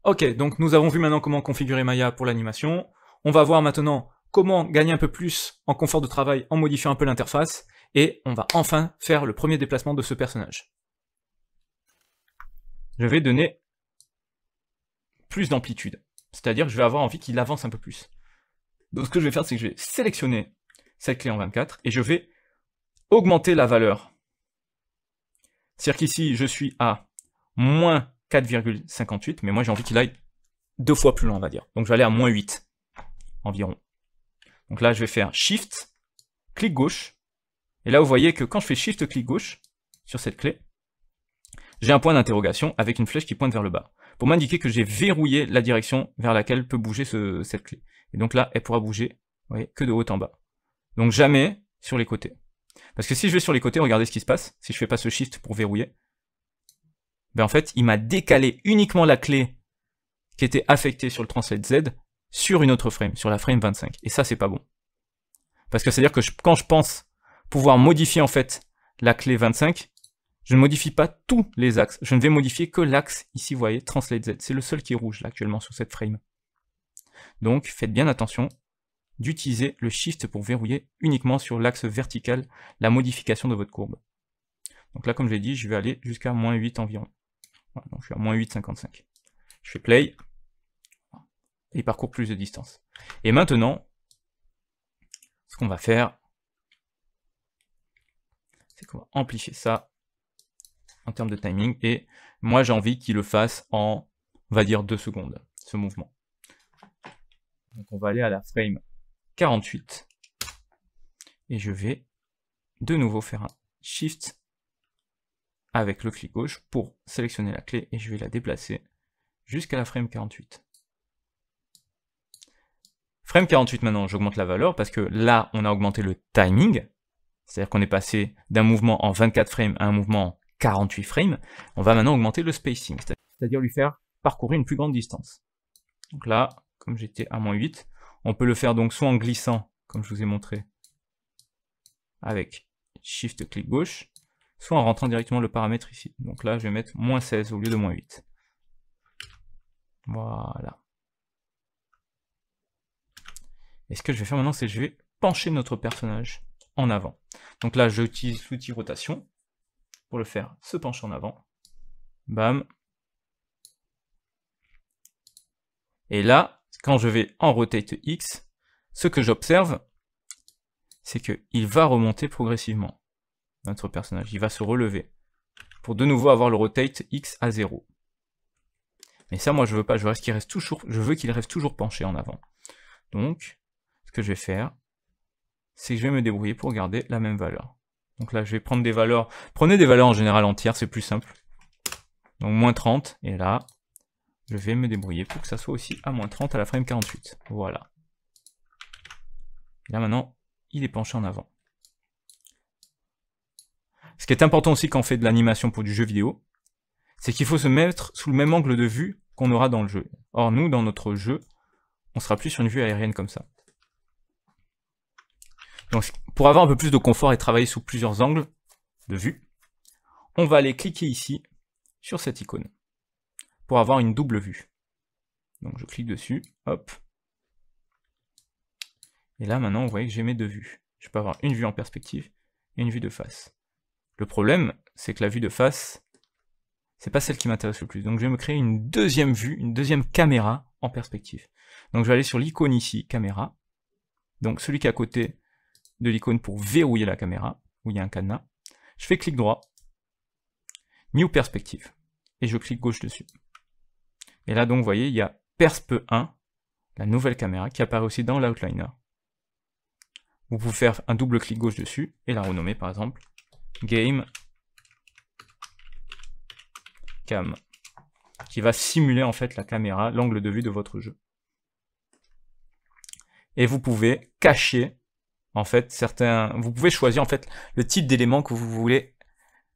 Ok, donc nous avons vu maintenant comment configurer Maya pour l'animation. On va voir maintenant comment gagner un peu plus en confort de travail en modifiant un peu l'interface. Et on va enfin faire le premier déplacement de ce personnage. Je vais donner plus d'amplitude. C'est-à-dire que je vais avoir envie qu'il avance un peu plus. Donc ce que je vais faire, c'est que je vais sélectionner cette clé en 24 et je vais augmenter la valeur. C'est-à-dire qu'ici, je suis à moins 4,58, mais moi j'ai envie qu'il aille 2 fois plus loin, on va dire. Donc je vais aller à moins 8 environ. Donc là, je vais faire Shift, clic gauche. Et là, vous voyez que quand je fais Shift, clic gauche sur cette clé, j'ai un point d'interrogation avec une flèche qui pointe vers le bas, pour m'indiquer que j'ai verrouillé la direction vers laquelle peut bouger cette clé. Et donc là, elle pourra bouger, vous voyez, que de haut en bas. Donc jamais sur les côtés. Parce que si je vais sur les côtés, regardez ce qui se passe, si je fais pas ce Shift pour verrouiller, ben en fait, il m'a décalé uniquement la clé qui était affectée sur le Translate Z sur une autre frame, sur la frame 25. Et ça, c'est pas bon. Parce que c'est-à-dire que quand je pense pouvoir modifier en fait la clé 25, je ne modifie pas tous les axes. Je ne vais modifier que l'axe, ici vous voyez, Translate Z. C'est le seul qui est rouge là actuellement sur cette frame. Donc faites bien attention d'utiliser le Shift pour verrouiller uniquement sur l'axe vertical la modification de votre courbe. Donc là, comme je l'ai dit, je vais aller jusqu'à moins 8 environ. Voilà, donc je suis à moins 8,55. Je fais Play, et il parcourt plus de distance. Et maintenant, ce qu'on va faire, c'est qu'on va amplifier ça en termes de timing, et moi j'ai envie qu'il le fasse en, on va dire, 2 secondes, ce mouvement. Donc on va aller à la frame 48, et je vais de nouveau faire un Shift avec le clic gauche pour sélectionner la clé, et je vais la déplacer jusqu'à la frame 48. Frame 48 maintenant, j'augmente la valeur, parce que là, on a augmenté le timing, c'est-à-dire qu'on est passé d'un mouvement en 24 frames à un mouvement en 48 frames. On va maintenant augmenter le spacing, c'est-à-dire lui faire parcourir une plus grande distance. Donc là, comme j'étais à moins 8, on peut le faire donc soit en glissant, comme je vous ai montré, avec Shift clic gauche, soit en rentrant directement le paramètre ici. Donc là, je vais mettre moins 16 au lieu de moins 8. Voilà. Et ce que je vais faire maintenant, c'est que je vais pencher notre personnage en avant. Donc là, j'utilise l'outil rotation pour le faire se pencher en avant. Bam. Et là, quand je vais en rotate X, ce que j'observe, c'est qu'il va remonter progressivement. Notre personnage, il va se relever. Pour de nouveau avoir le rotate X à 0. Mais ça, moi, je veux pas. Je veux qu'il reste toujours penché en avant. Donc, ce que je vais faire, c'est que je vais me débrouiller pour garder la même valeur. Donc là, je vais prendre des valeurs. Prenez des valeurs en général entières, c'est plus simple. Donc moins 30, et là, je vais me débrouiller pour que ça soit aussi à moins 30 à la frame 48. Voilà. Et là maintenant, il est penché en avant. Ce qui est important aussi quand on fait de l'animation pour du jeu vidéo, c'est qu'il faut se mettre sous le même angle de vue qu'on aura dans le jeu. Or nous, dans notre jeu, on sera plus sur une vue aérienne comme ça. Donc pour avoir un peu plus de confort et travailler sous plusieurs angles de vue, on va aller cliquer ici sur cette icône pour avoir une double vue. Donc je clique dessus, hop. Et là maintenant vous voyez que j'ai mes deux vues. Je peux avoir une vue en perspective et une vue de face. Le problème, c'est que la vue de face, c'est pas celle qui m'intéresse le plus. Donc je vais me créer une deuxième vue, une deuxième caméra en perspective. Donc je vais aller sur l'icône ici, caméra. Donc celui qui est à côté de l'icône pour verrouiller la caméra, où il y a un cadenas. Je fais clic droit, New Perspective, et je clique gauche dessus. Et là donc vous voyez, il y a Persp 1, la nouvelle caméra, qui apparaît aussi dans l'Outliner. Vous pouvez faire un double clic gauche dessus, et la renommer par exemple Game Cam, qui va simuler en fait la caméra, l'angle de vue de votre jeu. Et vous pouvez cacher en fait vous pouvez choisir en fait le type d'élément que vous voulez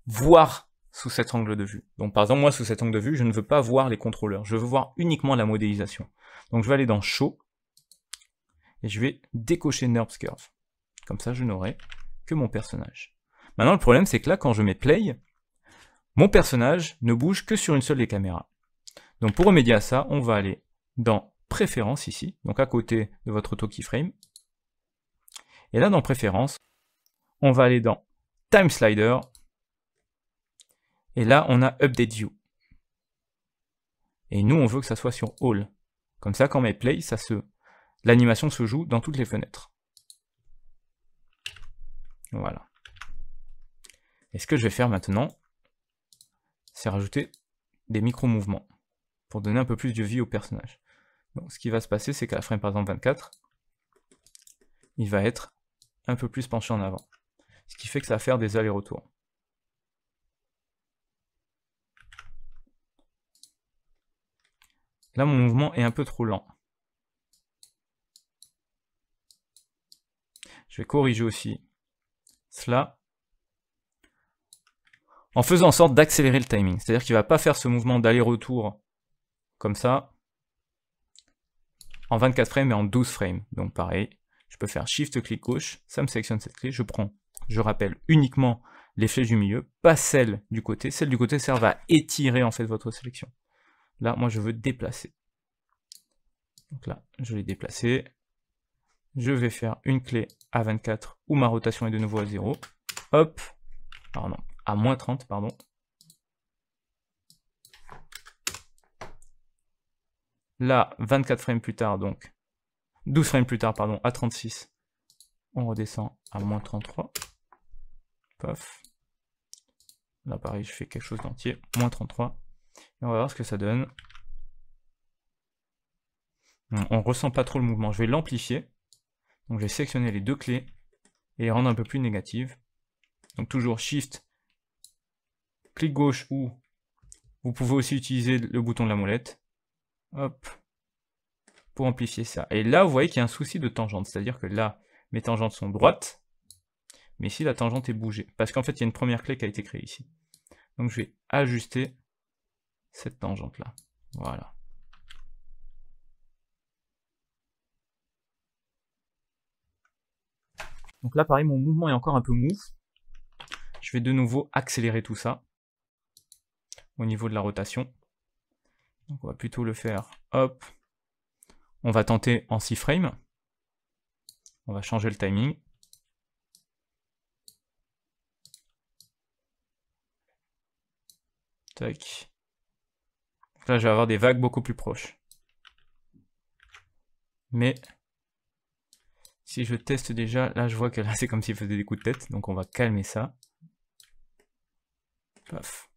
voir sous cet angle de vue. Donc par exemple moi sous cet angle de vue, je ne veux pas voir les contrôleurs, je veux voir uniquement la modélisation. Donc je vais aller dans Show et je vais décocher NURBS Curve. Comme ça je n'aurai que mon personnage. Maintenant le problème c'est que là quand je mets Play, mon personnage ne bouge que sur une seule des caméras. Donc pour remédier à ça, on va aller dans Préférences ici, donc à côté de votre auto keyframe. Et là dans Préférences, on va aller dans Time Slider. Et là on a Update View. Et nous on veut que ça soit sur All. Comme ça quand on met Play, l'animation se joue dans toutes les fenêtres. Voilà. Et ce que je vais faire maintenant, c'est rajouter des micro-mouvements pour donner un peu plus de vie au personnage. Donc ce qui va se passer, c'est qu'à la frame par exemple 24, il va être un peu plus penché en avant. Ce qui fait que ça va faire des allers-retours. Là, mon mouvement est un peu trop lent. Je vais corriger aussi cela en faisant en sorte d'accélérer le timing. C'est-à-dire qu'il ne va pas faire ce mouvement d'aller-retour comme ça en 24 frames mais en 12 frames. Donc pareil, je peux faire Shift-clic gauche, ça me sélectionne cette clé, je prends, je rappelle, uniquement les flèches du milieu, pas celles du côté. Celles du côté servent à étirer en fait votre sélection. Là, moi je veux déplacer. Donc là, je l'ai déplacé. Je vais faire une clé à 24 où ma rotation est de nouveau à 0. Hop, pardon, à moins 30, pardon. Là, 24 frames plus tard, donc 12 frames plus tard, pardon, à 36, on redescend à moins 33. Paf. Là, pareil, je fais quelque chose d'entier, moins 33. Et on va voir ce que ça donne. On ressent pas trop le mouvement. Je vais l'amplifier. Donc je vais sélectionner les deux clés et les rendre un peu plus négatives. Donc toujours Shift, clic gauche ou vous pouvez aussi utiliser le bouton de la molette. Hop, pour amplifier ça. Et là, vous voyez qu'il y a un souci de tangente. C'est-à-dire que là, mes tangentes sont droites, mais ici, la tangente est bougée. Parce qu'en fait, il y a une première clé qui a été créée ici. Donc je vais ajuster cette tangente-là. Voilà. Donc là, pareil, mon mouvement est encore un peu mou. Je vais de nouveau accélérer tout ça au niveau de la rotation. Donc on va plutôt le faire, hop. On va tenter en 6 frames. On va changer le timing. Tac. Donc là, je vais avoir des vagues beaucoup plus proches. Mais si je teste déjà, là je vois que là c'est comme s'il faisait des coups de tête, donc on va calmer ça. Paf.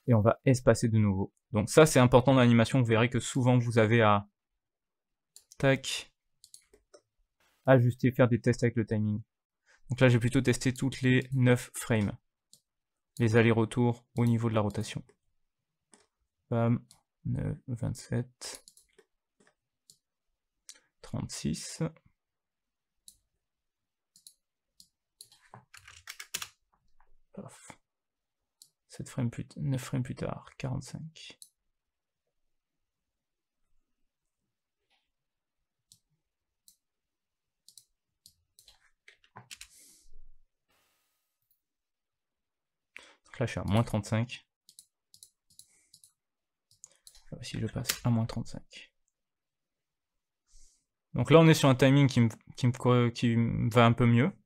Et on va espacer de nouveau. Donc ça c'est important dans l'animation, vous verrez que souvent vous avez à tac, ajuster, faire des tests avec le timing. Donc là j'ai plutôt testé toutes les 9 frames. Les allers-retours au niveau de la rotation. Bam. 9, 27, 36, paf. 7 frames plus 9 frames plus tard, 45. Donc là je suis à moins 35. Si je passe à moins 35. Donc là on est sur un timing qui me va un peu mieux.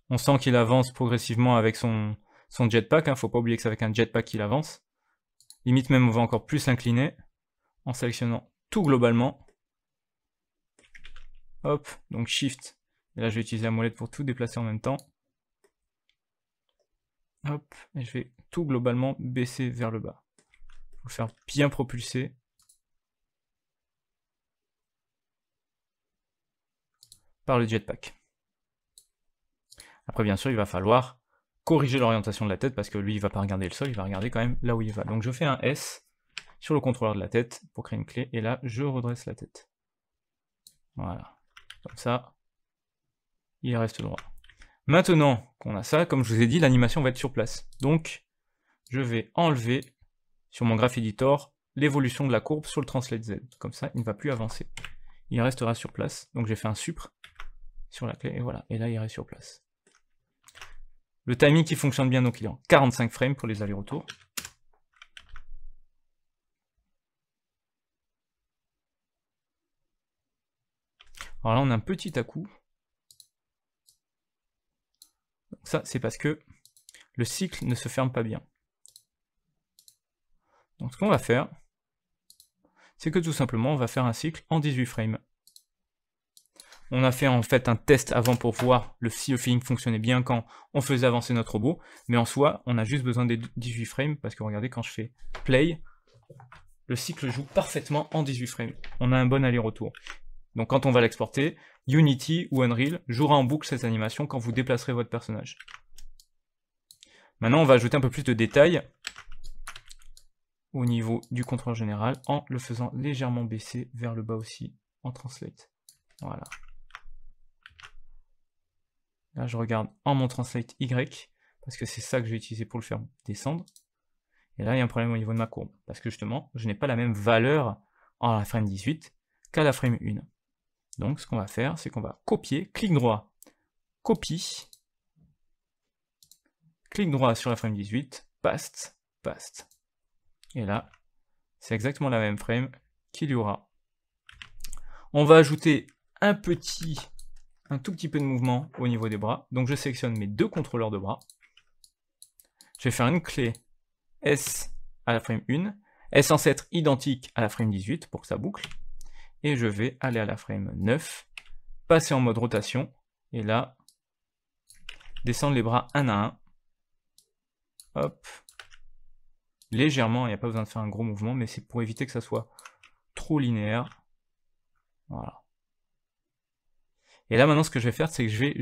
On sent qu'il avance progressivement avec son jetpack, hein. Faut pas oublier que c'est avec un jetpack qu'il avance. Limite même on va encore plus s'incliner en sélectionnant tout globalement. Hop, donc Shift. Et là je vais utiliser la molette pour tout déplacer en même temps. Hop, et je vais tout globalement baisser vers le bas. Pour le faire bien propulser. Par le jetpack. Après bien sûr il va falloir corriger l'orientation de la tête parce que lui il va pas regarder le sol, il va regarder quand même là où il va. Donc je fais un S sur le contrôleur de la tête pour créer une clé et là je redresse la tête. Voilà. Comme ça, il reste droit. Maintenant qu'on a ça, comme je vous ai dit, l'animation va être sur place. Donc je vais enlever sur mon Graph Editor l'évolution de la courbe sur le Translate Z. Comme ça, il ne va plus avancer. Il restera sur place. Donc j'ai fait un supr sur la clé et voilà. Et là il reste sur place. Le timing qui fonctionne bien, donc il est en 45 frames pour les allers-retours. Alors là, on a un petit à-coup. Ça, c'est parce que le cycle ne se ferme pas bien. Donc ce qu'on va faire, c'est que tout simplement, on va faire un cycle en 18 frames. On a fait en fait un test avant pour voir si le feeling fonctionnait bien quand on faisait avancer notre robot, mais en soi, on a juste besoin des 18 frames, parce que regardez, quand je fais play, le cycle joue parfaitement en 18 frames. On a un bon aller-retour. Donc quand on va l'exporter, Unity ou Unreal jouera en boucle cette animation quand vous déplacerez votre personnage. Maintenant, on va ajouter un peu plus de détails au niveau du contrôleur général en le faisant légèrement baisser vers le bas aussi en translate. Voilà. Là, je regarde en mon translate Y, parce que c'est ça que je vais utiliser pour le faire descendre. Et là, il y a un problème au niveau de ma courbe, parce que justement, je n'ai pas la même valeur en la frame 18 qu'à la frame 1. Donc, ce qu'on va faire, c'est qu'on va copier, clic droit, copie, clic droit sur la frame 18, paste, paste. Et là, c'est exactement la même frame qu'il y aura. On va ajouter un tout petit peu de mouvement au niveau des bras. Donc je sélectionne mes deux contrôleurs de bras. Je vais faire une clé S à la frame 1. Elle est censée être identique à la frame 18 pour que ça boucle. Et je vais aller à la frame 9, passer en mode rotation. Et là, descendre les bras un à un. Hop. Légèrement, il n'y a pas besoin de faire un gros mouvement, mais c'est pour éviter que ça soit trop linéaire. Voilà. Et là, maintenant, ce que je vais faire, c'est que je vais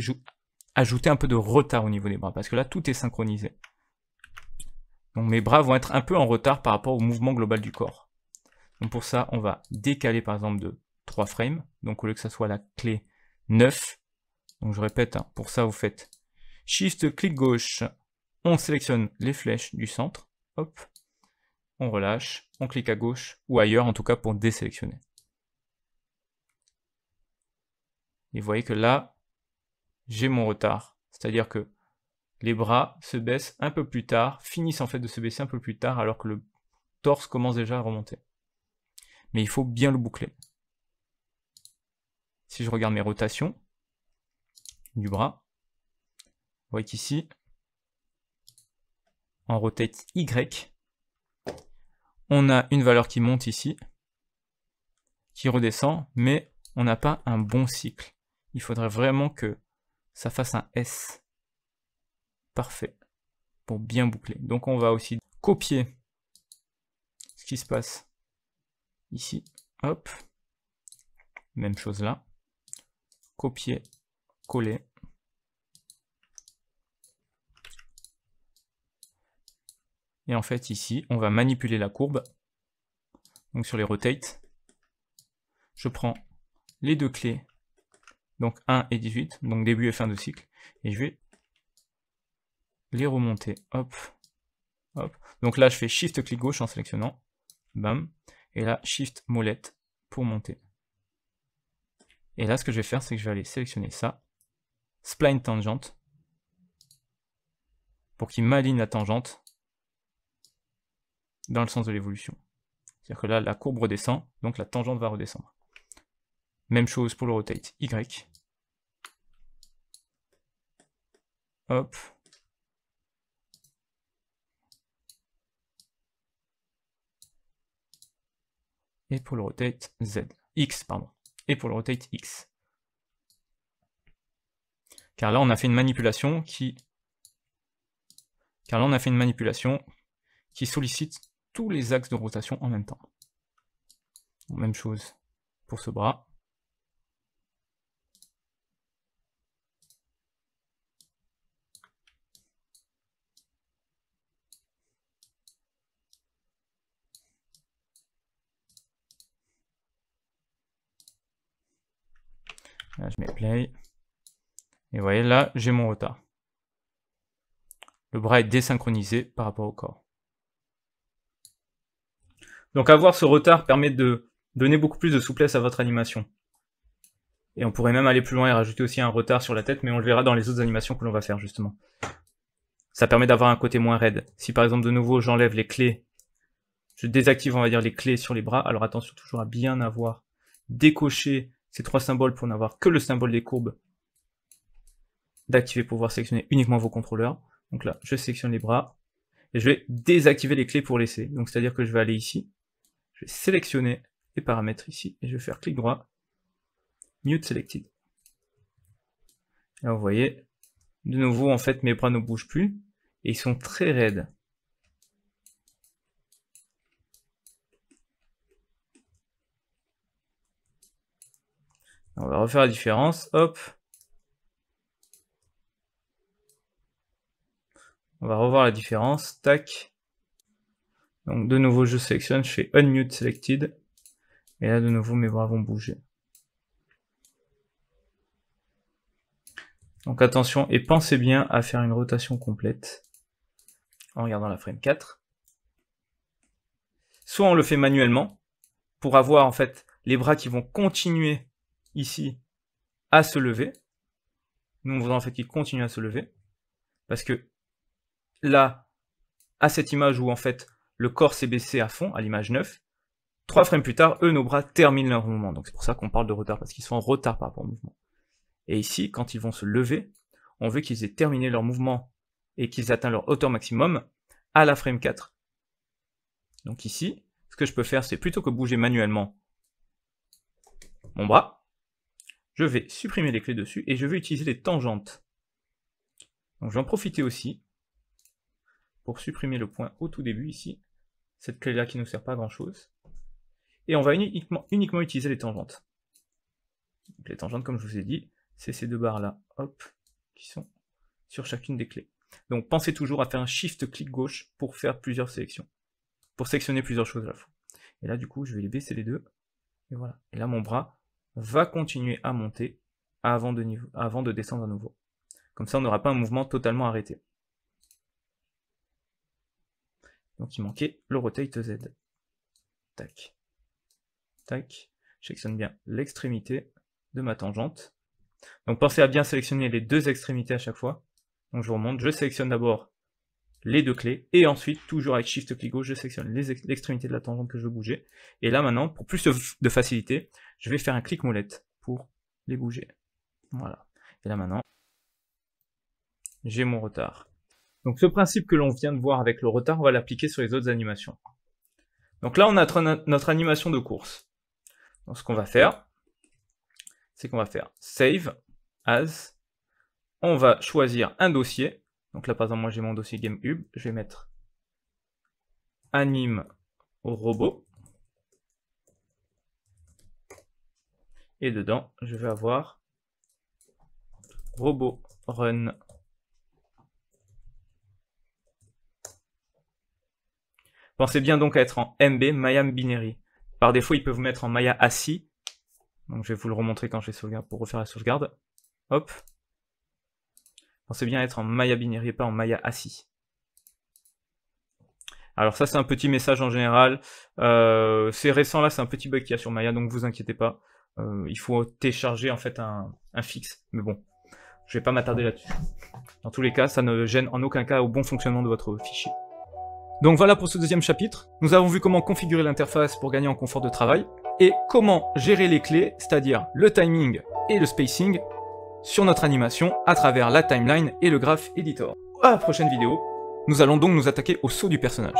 ajouter un peu de retard au niveau des bras, parce que là, tout est synchronisé. Donc mes bras vont être un peu en retard par rapport au mouvement global du corps. Donc pour ça, on va décaler par exemple de 3 frames. Donc au lieu que ça soit la clé 9, donc je répète, hein, pour ça vous faites Shift, clic gauche, on sélectionne les flèches du centre, hop, on relâche, on clique à gauche, ou ailleurs en tout cas pour désélectionner. Et vous voyez que là, j'ai mon retard. C'est-à-dire que les bras se baissent un peu plus tard, finissent en fait de se baisser un peu plus tard, alors que le torse commence déjà à remonter. Mais il faut bien le boucler. Si je regarde mes rotations du bras, vous voyez qu'ici, en rotate Y, on a une valeur qui monte ici, qui redescend, mais on n'a pas un bon cycle. Il faudrait vraiment que ça fasse un S. Parfait. Pour bien boucler. Donc on va aussi copier ce qui se passe ici. Hop. Même chose là. Copier, coller. Et en fait ici, on va manipuler la courbe. Donc sur les rotate, je prends les deux clés, donc 1 et 18, donc début et fin de cycle, et je vais les remonter, hop, hop. Donc là je fais Shift clic gauche en sélectionnant, bam, et là Shift molette pour monter. Et là ce que je vais faire, c'est que je vais aller sélectionner ça, Spline tangente, pour qu'il m'aligne la tangente dans le sens de l'évolution. C'est-à-dire que là la courbe redescend, donc la tangente va redescendre. Même chose pour le rotate Y. Hop. Et pour le rotate Z. X, pardon. Et pour le rotate X. Car là, on a fait une manipulation qui sollicite tous les axes de rotation en même temps. Même chose pour ce bras. Là, je mets play. Et vous voyez, là, j'ai mon retard. Le bras est désynchronisé par rapport au corps. Donc avoir ce retard permet de donner beaucoup plus de souplesse à votre animation. Et on pourrait même aller plus loin et rajouter aussi un retard sur la tête, mais on le verra dans les autres animations que l'on va faire justement. Ça permet d'avoir un côté moins raide. Si par exemple de nouveau j'enlève les clés, je désactive on va dire les clés sur les bras, alors attention toujours à bien avoir décoché ces 3 symboles pour n'avoir que le symbole des courbes d'activer pour pouvoir sélectionner uniquement vos contrôleurs. Donc là, je sélectionne les bras et je vais désactiver les clés pour laisser. Donc c'est-à-dire que je vais aller ici, je vais sélectionner les paramètres ici et je vais faire clic droit, Mute Selected. Là vous voyez, de nouveau en fait mes bras ne bougent plus et ils sont très raides. On va refaire la différence, hop. On va revoir la différence, tac. Donc de nouveau je sélectionne, je fais Unmute Selected. Et là de nouveau mes bras vont bouger. Donc attention et pensez bien à faire une rotation complète en regardant la frame 4. Soit on le fait manuellement pour avoir en fait les bras qui vont continuer ici à se lever. Nous on voudrait en fait qu'ils continuent à se lever. Parce que là, à cette image où en fait le corps s'est baissé à fond, à l'image 9, 3 frames plus tard, eux, nos bras terminent leur mouvement. Donc c'est pour ça qu'on parle de retard, parce qu'ils sont en retard par rapport au mouvement. Et ici, quand ils vont se lever, on veut qu'ils aient terminé leur mouvement et qu'ils atteignent leur hauteur maximum à la frame 4. Donc ici, ce que je peux faire, c'est plutôt que bouger manuellement mon bras, je vais supprimer les clés dessus et je vais utiliser les tangentes. Donc je vais en profiter aussi pour supprimer le point au tout début ici, cette clé-là qui ne nous sert pas à grand chose. Et on va uniquement utiliser les tangentes. Donc les tangentes, comme je vous ai dit, c'est ces 2 barres-là, hop, qui sont sur chacune des clés. Donc pensez toujours à faire un shift-clic gauche pour faire plusieurs sélections, pour sélectionner plusieurs choses à la fois. Et là, du coup, je vais les baisser les deux, et voilà. Et là, mon bras va continuer à monter avant de descendre à nouveau. Comme ça, on n'aura pas un mouvement totalement arrêté. Donc il manquait le Rotate Z. Tac. Tac. Je sélectionne bien l'extrémité de ma tangente. Donc pensez à bien sélectionner les 2 extrémités à chaque fois. Donc je remonte, je sélectionne d'abord les 2 clés, et ensuite, toujours avec Shift clic gauche, je sélectionne l'extrémité de la tangente que je veux bouger. Et là maintenant, pour plus de facilité, je vais faire un clic molette pour les bouger. Voilà. Et là maintenant, j'ai mon retard. Donc ce principe que l'on vient de voir avec le retard, on va l'appliquer sur les autres animations. Donc là, on a notre animation de course. Donc ce qu'on va faire, c'est qu'on va faire Save As. On va choisir un dossier. Donc là, par exemple, moi j'ai mon dossier GameHub. Je vais mettre Anime Robot. Et dedans, je vais avoir Robot Run. Pensez bien donc à être en MB, Maya Binary. Par défaut, ils peuvent vous mettre en Maya ASCII. Donc je vais vous le remontrer quand je vais sauvegarde pour refaire la sauvegarde. Hop. Pensez bien à être en Maya Binary et pas en Maya ASCII. Alors ça c'est un petit message en général. C'est récent là, c'est un petit bug qu'il y a sur Maya, donc vous inquiétez pas. Il faut télécharger en fait un fixe. Mais bon, je vais pas m'attarder là-dessus. Dans tous les cas, ça ne gêne en aucun cas au bon fonctionnement de votre fichier. Donc voilà pour ce deuxième chapitre. Nous avons vu comment configurer l'interface pour gagner en confort de travail et comment gérer les clés, c'est-à-dire le timing et le spacing sur notre animation à travers la timeline et le graph editor. À la prochaine vidéo, nous allons donc nous attaquer au saut du personnage.